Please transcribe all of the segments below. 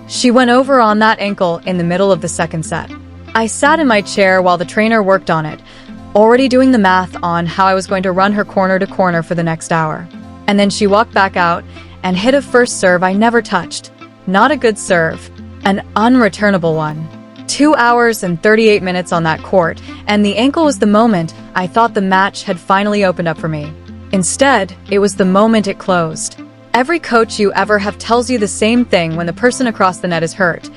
She went over on that ankle in the middle of the second set. I sat in my chair while the trainer worked on it, already doing the math on how I was going to run her corner to corner for the next hour. And then she walked back out and hit a first serve I never touched. Not a good serve, an unreturnable one. 2 hours and 38 minutes on that court, and the ankle was the moment I thought the match had finally opened up for me. Instead, it was the moment it closed. Every coach you ever have tells you the same thing when the person across the net is hurt.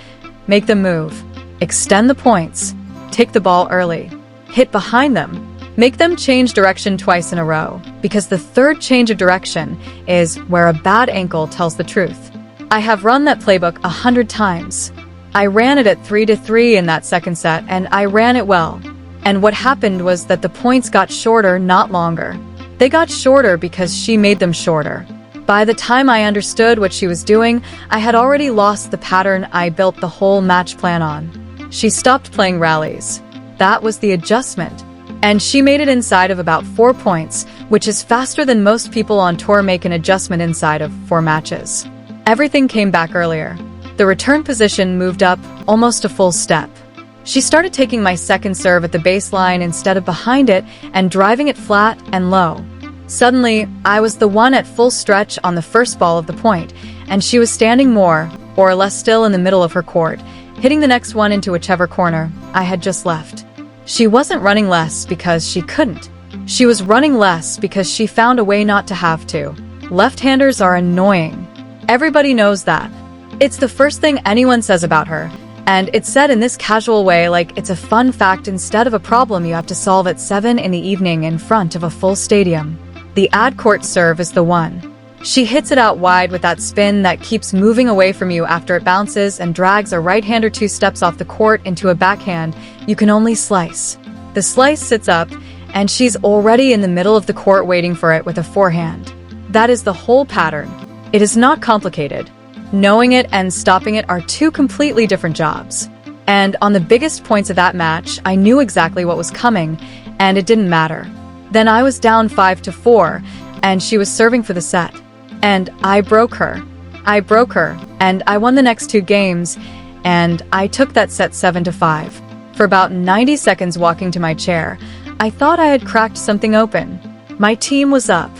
Make them move. Extend the points. Take the ball early. Hit behind them. Make them change direction twice in a row, because the third change of direction is where a bad ankle tells the truth. I have run that playbook 100 times. I ran it at 3-3 in that second set, and I ran it well. And what happened was that the points got shorter, not longer. They got shorter because she made them shorter. By the time I understood what she was doing, I had already lost the pattern I built the whole match plan on. She stopped playing rallies. That was the adjustment. And she made it inside of about 4 points, which is faster than most people on tour make an adjustment inside of 4 matches. Everything came back earlier. The return position moved up almost a full step. She started taking my second serve at the baseline instead of behind it and driving it flat and low. Suddenly, I was the one at full stretch on the first ball of the point, and she was standing more or less still in the middle of her court, hitting the next one into whichever corner I had just left. She wasn't running less because she couldn't. She was running less because she found a way not to have to. Left-handers are annoying. Everybody knows that. It's the first thing anyone says about her, and it's said in this casual way like it's a fun fact instead of a problem you have to solve at 7 in the evening in front of a full stadium. The ad-court serve is the one. She hits it out wide with that spin that keeps moving away from you after it bounces and drags a right-hander 2 steps off the court into a backhand you can only slice. The slice sits up, and she's already in the middle of the court waiting for it with a forehand. That is the whole pattern. It is not complicated. Knowing it and stopping it are 2 completely different jobs. And on the biggest points of that match, I knew exactly what was coming, and it didn't matter. Then I was down 5-4, and she was serving for the set. And I broke her. And I won the next 2 games, and I took that set 7-5. For about 90 seconds walking to my chair, I thought I had cracked something open. My team was up.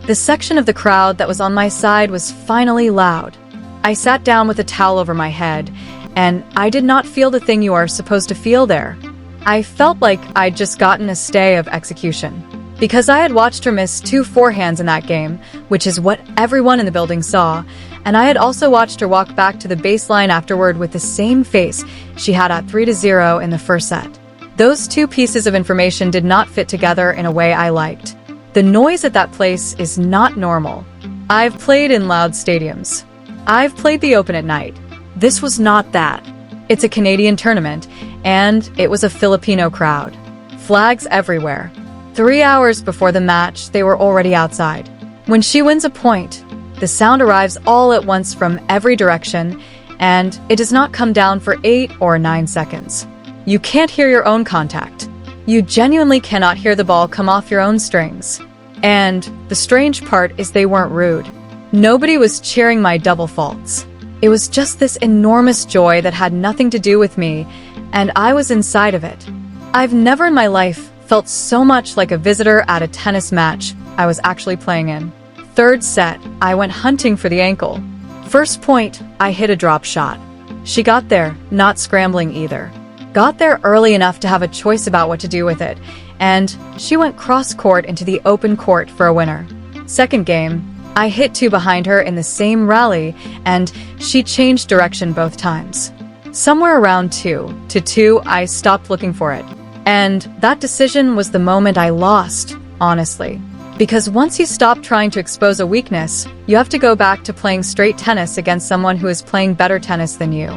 The section of the crowd that was on my side was finally loud. I sat down with a towel over my head, and I did not feel the thing you are supposed to feel there. I felt like I'd just gotten a stay of execution. Because I had watched her miss 2 forehands in that game, which is what everyone in the building saw, and I had also watched her walk back to the baseline afterward with the same face she had at 3-0 in the first set. Those 2 pieces of information did not fit together in a way I liked. The noise at that place is not normal. I've played in loud stadiums. I've played the Open at night. This was not that. It's a Canadian tournament, and it was a Filipino crowd. Flags everywhere. 3 hours before the match, they were already outside. When she wins a point, the sound arrives all at once from every direction, and it does not come down for 8 or 9 seconds. You can't hear your own contact. You genuinely cannot hear the ball come off your own strings. And the strange part is they weren't rude. Nobody was cheering my double faults. It was just this enormous joy that had nothing to do with me, and I was inside of it. I've never in my life felt so much like a visitor at a tennis match I was actually playing in. Third set, I went hunting for the ankle. First point, I hit a drop shot. She got there, not scrambling either. Got there early enough to have a choice about what to do with it, and she went cross-court into the open court for a winner. Second game, I hit 2 behind her in the same rally, and she changed direction both times. Somewhere around 2-2, I stopped looking for it. And that decision was the moment I lost, honestly. Because once you stop trying to expose a weakness, you have to go back to playing straight tennis against someone who is playing better tennis than you.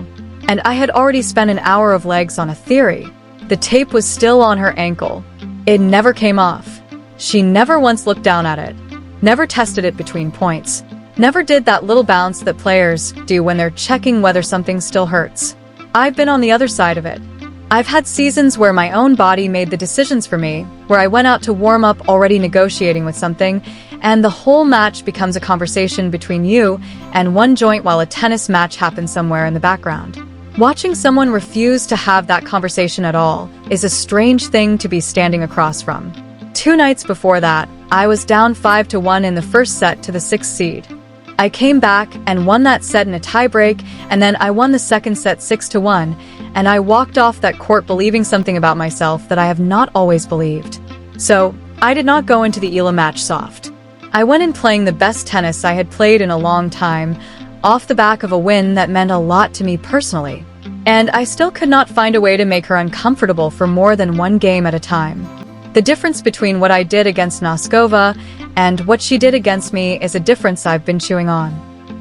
And I had already spent an hour of legs on a theory. The tape was still on her ankle. It never came off. She never once looked down at it. Never tested it between points. Never did that little bounce that players do when they're checking whether something still hurts. I've been on the other side of it. I've had seasons where my own body made the decisions for me, where I went out to warm up already negotiating with something, and the whole match becomes a conversation between you and one joint while a tennis match happens somewhere in the background. Watching someone refuse to have that conversation at all is a strange thing to be standing across from. 2 nights before that, I was down 5-1 in the first set to the 6th seed. I came back and won that set in a tiebreak, and then I won the second set 6-1, and I walked off that court believing something about myself that I have not always believed. So, I did not go into the Eala match soft. I went in playing the best tennis I had played in a long time, off the back of a win that meant a lot to me personally. And I still could not find a way to make her uncomfortable for more than 1 game at a time. The difference between what I did against Noskova and what she did against me is a difference I've been chewing on.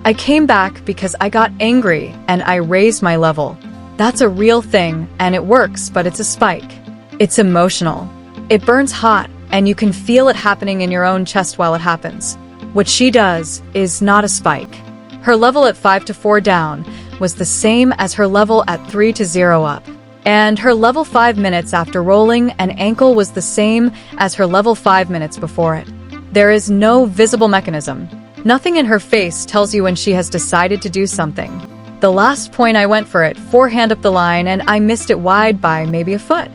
I came back because I got angry and I raised my level. That's a real thing and it works, but it's a spike. It's emotional. It burns hot and you can feel it happening in your own chest while it happens. What she does is not a spike. Her level at 5-4 down was the same as her level at 3-0 up. And her level 5 minutes after rolling an ankle was the same as her level 5 minutes before it. There is no visible mechanism. Nothing in her face tells you when she has decided to do something. The last point I went for it, forehand up the line, and I missed it wide by maybe a foot.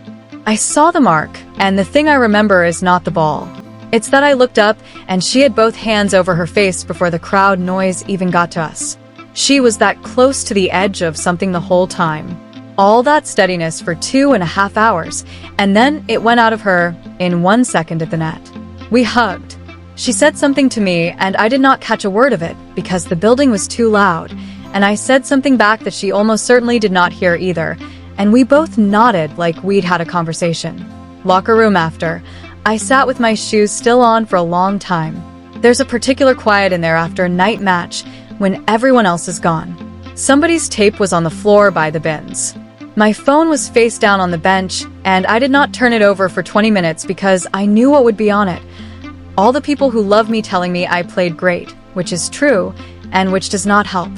I saw the mark, and the thing I remember is not the ball. It's that I looked up and she had both hands over her face before the crowd noise even got to us. She was that close to the edge of something the whole time. All that steadiness for 2.5 hours, and then it went out of her in 1 second at the net. We hugged. She said something to me and I did not catch a word of it because the building was too loud, and I said something back that she almost certainly did not hear either, and we both nodded like we'd had a conversation. Locker room after, I sat with my shoes still on for a long time. There's a particular quiet in there after a night match when everyone else is gone. Somebody's tape was on the floor by the bins. My phone was face down on the bench, and I did not turn it over for 20 minutes because I knew what would be on it. All the people who love me telling me I played great, which is true, and which does not help.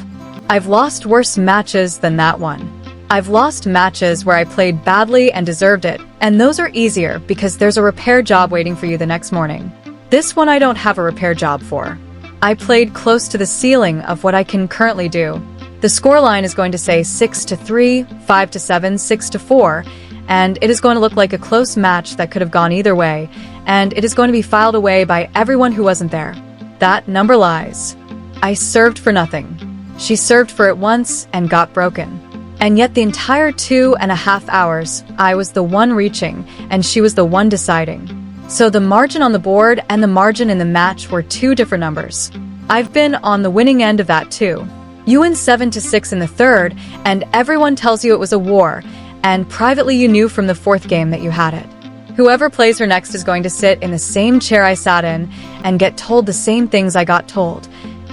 I've lost worse matches than that one. I've lost matches where I played badly and deserved it, and those are easier because there's a repair job waiting for you the next morning. This one I don't have a repair job for. I played close to the ceiling of what I can currently do. The scoreline is going to say 6-3, 5-7, 6-4, and it is going to look like a close match that could have gone either way, and it is going to be filed away by everyone who wasn't there. That number lies. I served for nothing. She served for it once and got broken. And yet the entire 2.5 hours, I was the one reaching, and she was the one deciding. So the margin on the board and the margin in the match were 2 different numbers. I've been on the winning end of that too. You win 7-6 in the third, and everyone tells you it was a war, and privately you knew from the 4th game that you had it. Whoever plays her next is going to sit in the same chair I sat in and get told the same things I got told.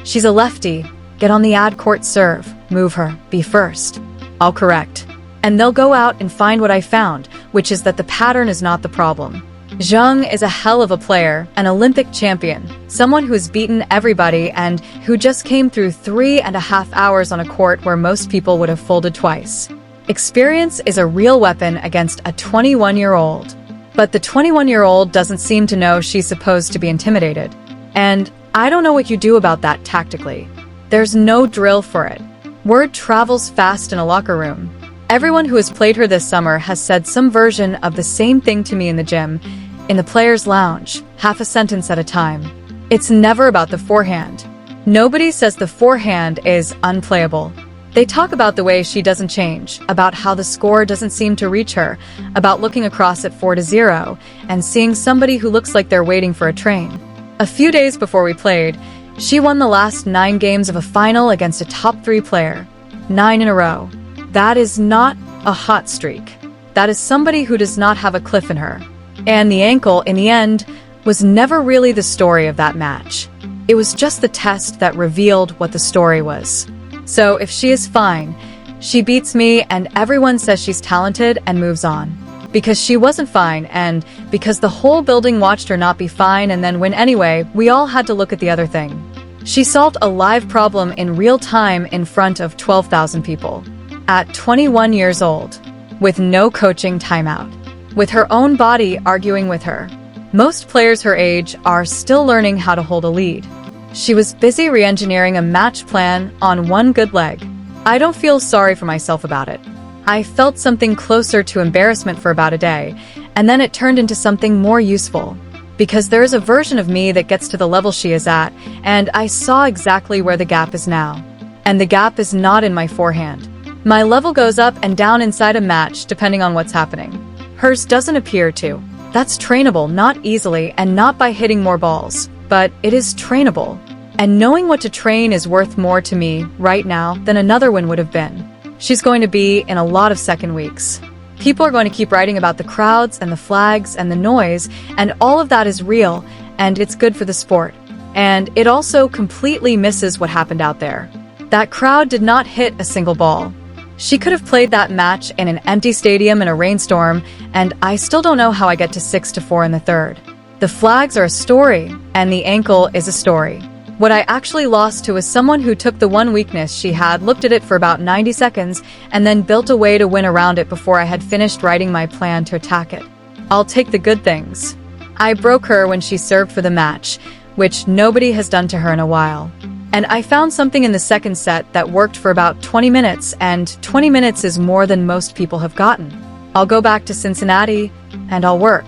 She's a lefty. Get on the ad court serve. Move her. Be first. I'll correct. And they'll go out and find what I found, which is that the pattern is not the problem. Zhang is a hell of a player, an Olympic champion, someone who has beaten everybody and who just came through 3.5 hours on a court where most people would have folded twice. Experience is a real weapon against a 21-year-old. But the 21-year-old doesn't seem to know she's supposed to be intimidated. And I don't know what you do about that tactically. There's no drill for it. Word travels fast in a locker room. Everyone who has played her this summer has said some version of the same thing to me in the gym, in the players' lounge, half a sentence at a time. It's never about the forehand. Nobody says the forehand is unplayable. They talk about the way she doesn't change, about how the score doesn't seem to reach her, about looking across at 4-0 and seeing somebody who looks like they're waiting for a train. A few days before we played, she won the last 9 games of a final against a top 3 player. 9 in a row. That is not a hot streak. That is somebody who does not have a cliff in her. And the ankle, in the end, was never really the story of that match. It was just the test that revealed what the story was. So if she is fine, she beats me and everyone says she's talented and moves on. Because she wasn't fine, and because the whole building watched her not be fine and then win anyway, we all had to look at the other thing. She solved a live problem in real time in front of 12,000 people. At 21 years old. With no coaching timeout. With her own body arguing with her. Most players her age are still learning how to hold a lead. She was busy re-engineering a match plan on one good leg. I don't feel sorry for myself about it. I felt something closer to embarrassment for about a day, and then it turned into something more useful. Because there is a version of me that gets to the level she is at, and I saw exactly where the gap is now. And the gap is not in my forehand. My level goes up and down inside a match depending on what's happening. Hers doesn't appear to. That's trainable, not easily and not by hitting more balls, but it is trainable. And knowing what to train is worth more to me right now than another one would have been. She's going to be in a lot of second weeks. People are going to keep writing about the crowds and the flags and the noise, and all of that is real, and it's good for the sport. And it also completely misses what happened out there. That crowd did not hit a single ball. She could have played that match in an empty stadium in a rainstorm, and I still don't know how I get to 6-4 in the third. The flags are a story, and the ankle is a story. What I actually lost to was someone who took the one weakness she had, looked at it for about 90 seconds, and then built a way to win around it before I had finished writing my plan to attack it. I'll take the good things. I broke her when she served for the match, which nobody has done to her in a while. And I found something in the second set that worked for about 20 minutes, and 20 minutes is more than most people have gotten. I'll go back to Cincinnati, and I'll work.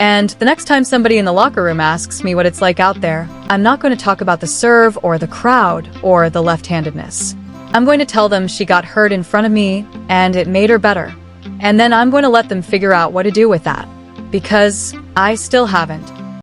And the next time somebody in the locker room asks me what it's like out there, I'm not going to talk about the serve or the crowd or the left-handedness. I'm going to tell them she got hurt in front of me and it made her better. And then I'm going to let them figure out what to do with that. Because I still haven't.